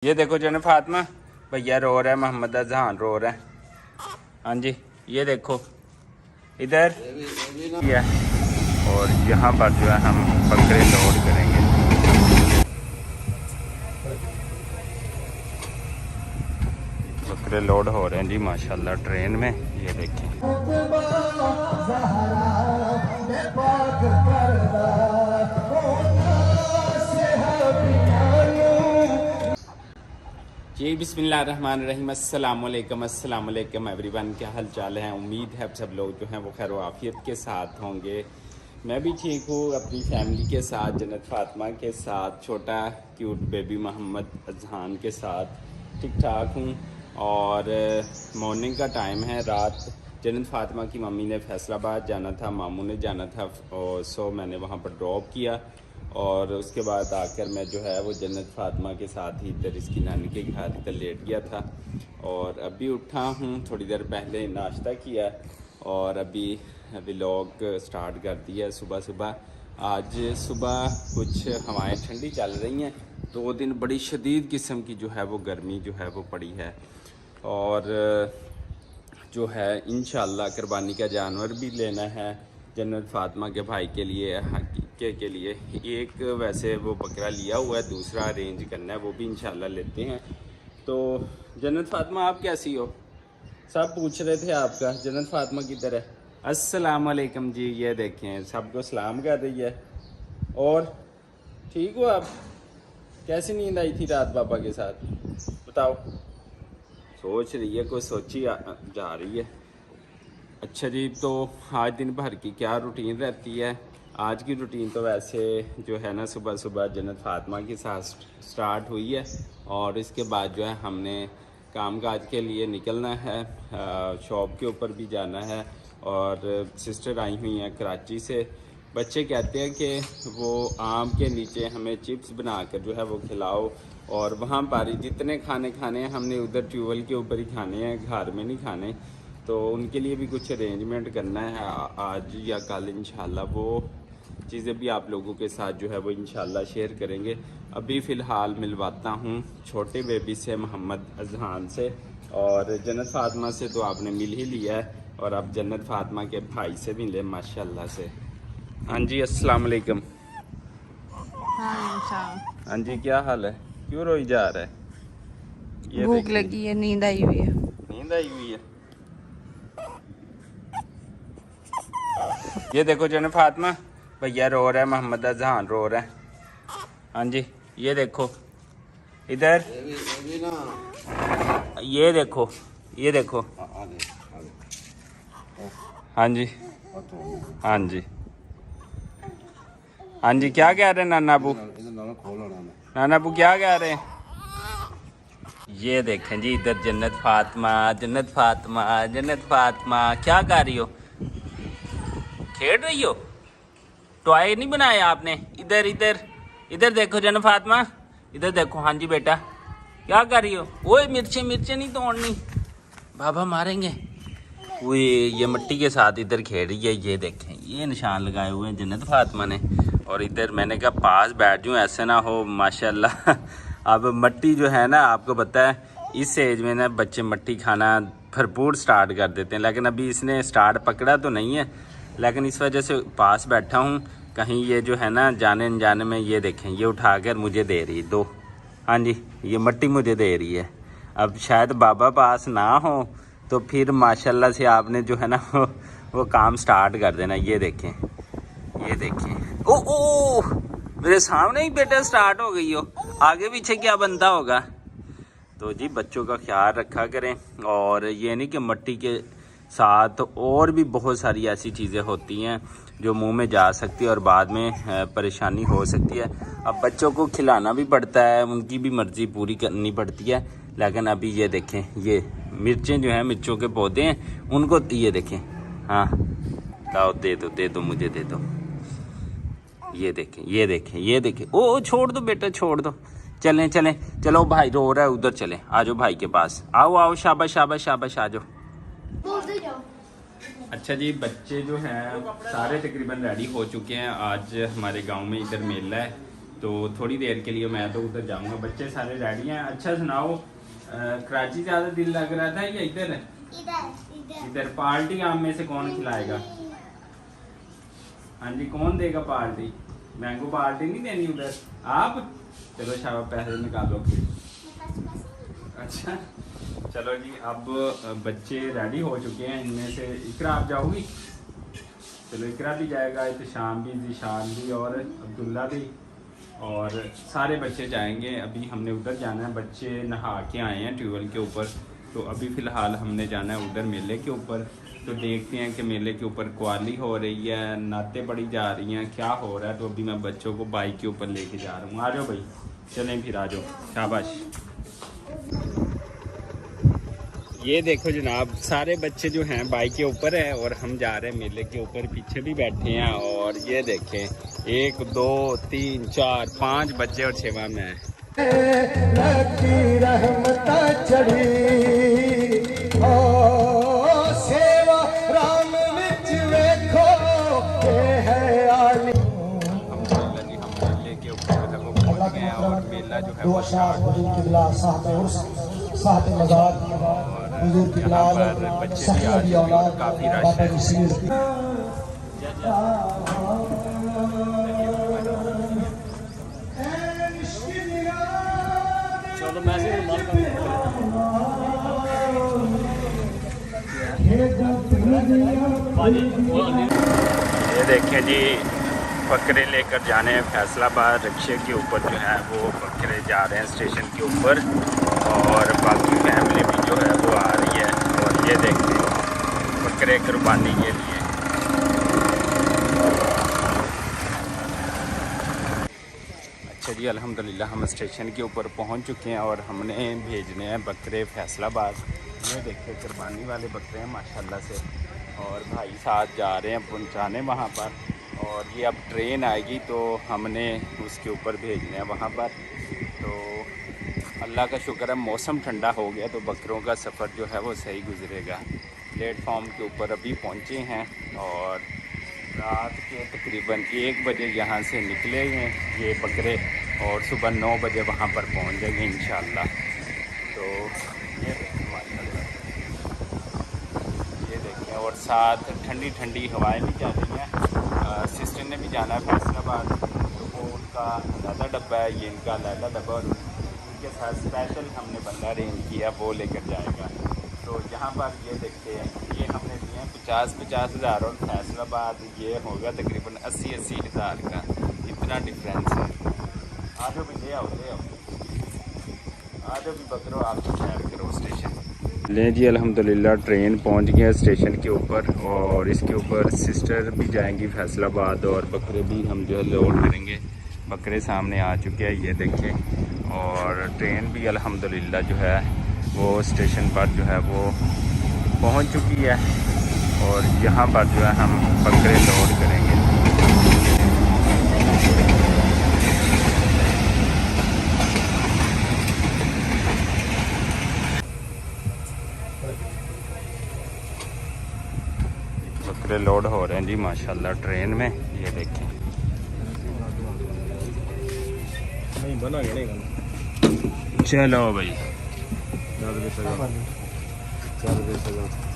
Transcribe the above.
ये देखो जन फातिमा, भैया रो रहा है, मोहम्मद अजहान रो रहा है। हाँ जी, ये देखो इधर ये, और यहाँ पर जो है हम बकरे लोड करेंगे। बकरे लोड हो रहे हैं जी माशाल्लाह ट्रेन में, ये देखें। जी बिस्मिल्लाहिर्रहमानिर्रहीम, अस्सलाम वालेकुम एवरीवन। क्या हाल चाल है? उम्मीद है आप सब लोग जो हैं वो खैर आफियत के साथ होंगे। मैं भी ठीक हूँ, अपनी फैमिली के साथ, जन्नत फातिमा के साथ, छोटा क्यूट बेबी मोहम्मद अजहान के साथ ठीक ठाक हूँ। और मॉर्निंग का टाइम है, रात जन्नत फातिमा की मम्मी ने फैसलाबाद जाना था, मामू ने जाना था, और सो मैंने वहाँ पर ड्रॉप किया। और उसके बाद आकर मैं जो है वो जन्नत फातिमा के साथ ही इधर इसकी नानी के घर इधर लेट गया था। और अभी उठा हूँ, थोड़ी देर पहले नाश्ता किया और अभी व्लॉग स्टार्ट कर दिया सुबह सुबह। आज सुबह कुछ हवाएं ठंडी चल रही हैं, 2 दिन बड़ी शदीद किस्म की जो है वो गर्मी जो है वो पड़ी है। और जो है इंशाल्लाह कुर्बानी का जानवर भी लेना है जन्नत फातिमा के भाई के लिए, हकीके के लिए। एक वैसे वो बकरा लिया हुआ है, दूसरा अरेंज करना है, वो भी इंशाल्लाह लेते हैं। तो जन्नत फातिमा आप कैसी हो? सब पूछ रहे थे आपका, जन्नत फातिमा किधर है? अस्सलाम वालेकुम जी, ये देखें सबको सलाम कर रही है। और ठीक हो आप? कैसी नींद आई थी रात पापा के साथ बताओ? सोच रही है, कोई सोची जा रही है। अच्छा जी, तो आज दिन भर की क्या रूटीन रहती है? आज की रूटीन तो वैसे जो है ना, सुबह सुबह जन्नत फातिमा के साथ स्टार्ट हुई है। और इसके बाद जो है हमने कामकाज के लिए निकलना है, शॉप के ऊपर भी जाना है। और सिस्टर आई हुई हैं कराची से। बच्चे कहते हैं कि वो आम के नीचे हमें चिप्स बनाकर जो है वो खिलाओ, और वहाँ पर जितने खाने खाने हैं हमने उधर ट्यूबवेल के ऊपर ही खाने हैं, घर में नहीं खाने। तो उनके लिए भी कुछ अरेंजमेंट करना है आज या कल इंशाल्लाह। वो चीज़ें भी आप लोगों के साथ जो है वो इंशाल्लाह शेयर करेंगे। अभी फ़िलहाल मिलवाता हूँ छोटे बेबी से, मोहम्मद अजहान से। और जन्नत फातिमा से तो आपने मिल ही लिया है, और अब जन्नत फातिमा के भाई से मिले माशाल्लाह से। हाँ जी, अस्सलाम वालेकुम। हाँ जी, क्या हाल है? क्यों रोई जा रहा है? ये भूख लगी है, नींद आई हुई है। नींद आई हुई है। ये देखो जन्नत फातिमा, भैया रो रहा है, मोहम्मद अजहान रो रहा है। हाँ जी, ये देखो इधर, ये देखो, ये देखो। हाँ जी, हाँ जी, हाँ जी, क्या कह रहे हैं नाना अबू? नाना अबू क्या कह रहे हैं? ये देखें जी, इधर जन्नत फातिमा, जन्नत फातिमा, जन्नत फातिमा क्या कर रही हो? खेल रही हो? टॉय नहीं बनाया आपने? इधर इधर इधर देखो जन्नत फातिमा, इधर देखो। हाँ जी बेटा, क्या कर रही हो? ओए मिर्चे मिर्चे नहीं तोड़नी, बाबा मारेंगे। वो ये मिट्टी के साथ इधर खेल रही है। ये देखें, ये निशान लगाए हुए हैं जन्नत फातिमा ने। और इधर मैंने कहा पास बैठ जाऊँ, ऐसे ना हो माशाल्लाह। अब मिट्टी जो है ना, आपको पता है इस एज में ना बच्चे मिट्टी खाना भरपूर स्टार्ट कर देते हैं, लेकिन अभी इसने स्टार्ट पकड़ा तो नहीं है, लेकिन इस वजह से पास बैठा हूँ। कहीं ये जो है ना जाने अनजाने में, ये देखें ये उठाकर मुझे दे रही दो। हाँ जी, ये मिट्टी मुझे दे रही है। अब शायद बाबा पास ना हो तो फिर माशाल्लाह से आपने जो है ना वो काम स्टार्ट कर देना। ये देखें, ये देखें। ओ ओ मेरे सामने ही बेटा स्टार्ट हो गई हो, आगे पीछे क्या बनता होगा? तो जी बच्चों का ख्याल रखा करें। और ये नहीं कि मिट्टी के साथ और भी बहुत सारी ऐसी चीज़ें होती हैं जो मुंह में जा सकती है और बाद में परेशानी हो सकती है। अब बच्चों को खिलाना भी पड़ता है, उनकी भी मर्ज़ी पूरी करनी पड़ती है। लेकिन अभी ये देखें, ये मिर्चें जो हैं, मिर्चों के पौधे हैं, उनको ये देखें। हाँ लाओ, दे दो दे दो, मुझे दे दो। ये देखें, ये देखें, ये देखें। ओ छोड़ दो बेटा, छोड़ दो। चलें चलें, चलो भाई रो रहा है उधर, चलें आ जाओ भाई के पास। आओ आओ, शाबाश शाबाश शाबाश, आ जाओ। अच्छा जी, बच्चे जो हैं सारे तकरीबन रेडी हो चुके हैं। आज हमारे गांव में इधर मेला है, तो थोड़ी देर के लिए मैं तो उधर जाऊंगा। बच्चे सारे रेडी हैं। अच्छा सुनाओ, कराची ज़्यादा दिल लग रहा था या इधर? इधर पार्टी आम में से कौन खिलाएगा? हाँ जी, कौन देगा पार्टी? मैंगो पार्टी नहीं देनी उधर आप? चलो शाबाश, पैसे निकालो। अच्छा चलो जी, अब बच्चे रेडी हो चुके हैं। इनमें से इकरा आप जाओगी? चलो इकरा भी जाएगा, इत्शाम भी, ज़ीशान भी और अब्दुल्ला भी, और सारे बच्चे जाएंगे। अभी हमने उधर जाना है। बच्चे नहा के आए हैं ट्यूबवेल के ऊपर, तो अभी फ़िलहाल हमने जाना है उधर मेले के ऊपर। तो देखते हैं कि मेले के ऊपर कवाली हो रही है, नाते पड़ी जा रही हैं, क्या हो रहा है। तो अभी मैं बच्चों को बाइक के ऊपर लेके जा रहा हूँ। आ जाओ भाई, चलें फिर, आ जाओ, शाबाश। ये देखो जनाब, सारे बच्चे जो हैं बाइक के ऊपर है और हम जा रहे हैं मेले के ऊपर। पीछे भी बैठे हैं और ये देखें, 1 2 3 4 5 बच्चे और 6वां मैं। मेला जो है वो यहाँ पर बच्चे भी आ चुके हैं और काफ़ी रश है। चलो मैं ये देखें जी, बकरे लेकर जाने हैं फैसलाबाद। रिक्शे के ऊपर जो है वो बकरे जा रहे हैं स्टेशन के ऊपर, और बाकी फैमिली भी जो है वो आ रही है। और ये देखते हैं बकरे कुर्बानी के लिए। अच्छा जी, अल्हम्दुलिल्लाह हम स्टेशन के ऊपर पहुंच चुके हैं और हमने भेजने हैं बकरे फैसलाबाद। ये देखिए कुर्बानी वाले बकरे हैं माशाल्लाह से, और भाई साथ जा रहे हैं पहुंचाने वहाँ पर। और ये अब ट्रेन आएगी तो हमने उसके ऊपर भेजने हैं वहाँ पर। तो अल्लाह का शुक्र है मौसम ठंडा हो गया, तो बकरों का सफ़र जो है वो सही गुजरेगा। प्लेटफॉर्म के ऊपर अभी पहुँचे हैं और रात के तकरीबन 1 बजे यहाँ से निकले हैं ये बकरे, और सुबह 9 बजे वहाँ पर पहुँच जाएंगे इंशाअल्लाह। तो ये देखें, और साथ ठंडी ठंडी हवाएं भी चल रही हैं। सिस्टर ने भी जाना है फैसलाबाद, तो वो उनका लैला डब्बा है, ये इनका लैला डब्बा, और उनके साथ स्पेशल हमने बंदा अरेंज किया, वो लेकर जाएगा। तो यहाँ पर ये देखते हैं, ये हमने दिए हैं 50-50 हज़ार, और फैसलाबाद ये होगा तकरीबन 80-80 हज़ार का। इतना डिफरेंस है। आ जाओ भी, ले आओ ले आओ, आ जाओ भी बकरो, आप तो सैर करो स्टेशन। ले जी, अल्हम्दुलिल्लाह ट्रेन पहुंच गया स्टेशन के ऊपर, और इसके ऊपर सिस्टर भी जाएंगी फैसलाबाद, और बकरे भी हम जो है लोड करेंगे। बकरे सामने आ चुके हैं, ये देखें, और ट्रेन भी अल्हम्दुलिल्लाह जो है वो स्टेशन पर जो है वो पहुंच चुकी है, और यहाँ पर जो है हम बकरे लोड करेंगे। बकरे लोड हो रहे हैं जी माशाल्लाह ट्रेन में, ये देखें। नहीं बना गया, नहीं चलो भाई, 4 बजे